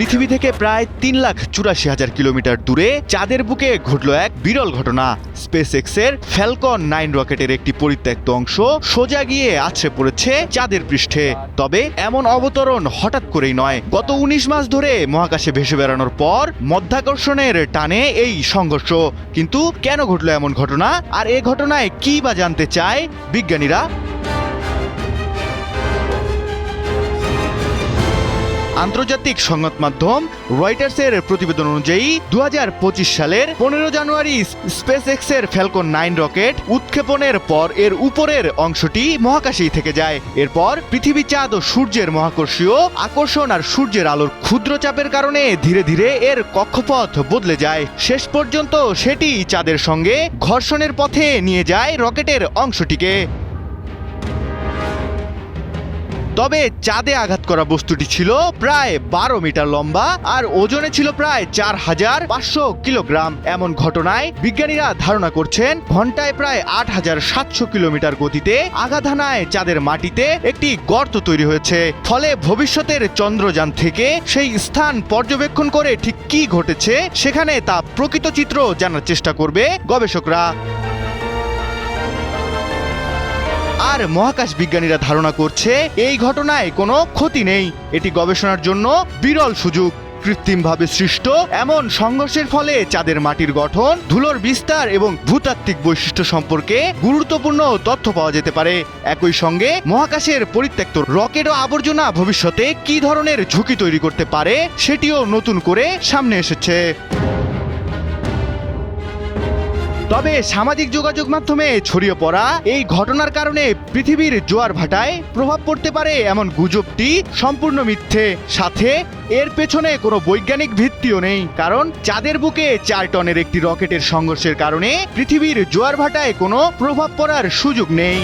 পৃথিবী থেকে প্রায় ৩,৮৪,০০০ কিলোমিটার দূরে চাঁদের বুকে ঘটল এক বিরল ঘটনা। স্পেস এক্সের ফ্যালকন 9 রকেটের একটি পরিত্যক্ত অংশ সোজা গিয়ে আছড়ে পড়েছে চাঁদের পৃষ্ঠে। তবে এমন অবতরণ হঠাৎ করেই নয়। গত ১৯ মাস ধরে মহাকাশে ভেসে বেড়ানোর পর মধ্যাকর্ষণের টানে এই সংঘর্ষ। কিন্তু কেন ঘটল এমন ঘটনা, আর এ ঘটনায় কি বা জানতে চায় বিজ্ঞানীরা? আন্তর্জাতিক সংবাদ মাধ্যম রয়টার্সের প্রতিবেদন অনুযায়ী ২০২৫ সালের ১৫ জানুয়ারি স্পেস এক্সের ফ্যালকন 9 রকেট উৎক্ষেপণের পর এর উপরের অংশটি মহাকাশেই থেকে যায়। এরপর পৃথিবী, চাঁদ ও সূর্যের মহাকর্ষীয় আকর্ষণ আর সূর্যের আলোর ক্ষুদ্র চাপের কারণে ধীরে ধীরে এর কক্ষপথ বদলে যায়। শেষ পর্যন্ত সেটি চাঁদের সঙ্গে ঘর্ষণের পথে নিয়ে যায় রকেটের অংশটিকে। তবে চাঁদে আঘাত করা বস্তুটি ছিল প্রায় ১২ মিটার লম্বা আর ওজনে ছিল প্রায় ৪,৫০০ কিলোগ্রাম। এমন ঘটনায় বিজ্ঞানীরা ধারণা করছেন ঘন্টায় প্রায় ৮,৭০০ কিলোমিটার গতিতে আঘাত হানায় চাঁদের মাটিতে একটি গর্ত তৈরি হয়েছে। ফলে ভবিষ্যতের চন্দ্রযান থেকে সেই স্থান পর্যবেক্ষণ করে ঠিক কী ঘটেছে সেখানে তা প্রকৃত চিত্র জানার চেষ্টা করবে গবেষকরা। আর মহাকাশ বিজ্ঞানীরা ধারণা করছে এই ঘটনায় কোনো ক্ষতি নেই। এটি গবেষণার জন্য বিরল সুযোগ। কৃত্রিমভাবে সৃষ্ট এমন সংঘর্ষের ফলে চাঁদের মাটির গঠন, ধুলোর বিস্তার এবং ভূতাত্ত্বিক বৈশিষ্ট্য সম্পর্কে গুরুত্বপূর্ণ তথ্য পাওয়া যেতে পারে। একই সঙ্গে মহাকাশের পরিত্যক্ত রকেট ও আবর্জনা ভবিষ্যতে কী ধরনের ঝুঁকি তৈরি করতে পারে সেটিও নতুন করে সামনে এসেছে। তবে সামাজিক যোগাযোগ মাধ্যমে ছড়িয়ে পড়া এই ঘটনার কারণে পৃথিবীর জোয়ার ভাটায় প্রভাব পড়তে পারে এমন গুজবটি সম্পূর্ণ মিথ্যে। সাথে এর পেছনে কোনো বৈজ্ঞানিক ভিত্তিও নেই, কারণ চাঁদের বুকে ৪ টনের একটি রকেটের সংঘর্ষের কারণে পৃথিবীর জোয়ার ভাটায় কোনো প্রভাব পড়ার সুযোগ নেই।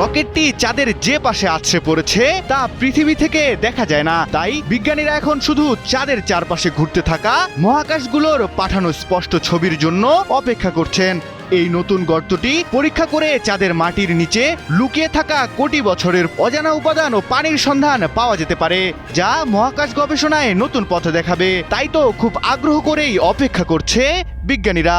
রকেটটি চাঁদের যে পাশে আছড়ে পড়েছে তা পৃথিবী থেকে দেখা যায় না। তাই বিজ্ঞানীরা এখন শুধু চাঁদের চারপাশে ঘুরতে থাকা মহাকাশগুলোর পাঠানো স্পষ্ট ছবির জন্য অপেক্ষা করছেন। এই নতুন গর্তটি পরীক্ষা করে চাঁদের মাটির নিচে লুকিয়ে থাকা কোটি বছরের অজানা উপাদান ও পানির সন্ধান পাওয়া যেতে পারে, যা মহাকাশ গবেষণায় নতুন পথ দেখাবে। তাই তো খুব আগ্রহ করেই অপেক্ষা করছে বিজ্ঞানীরা।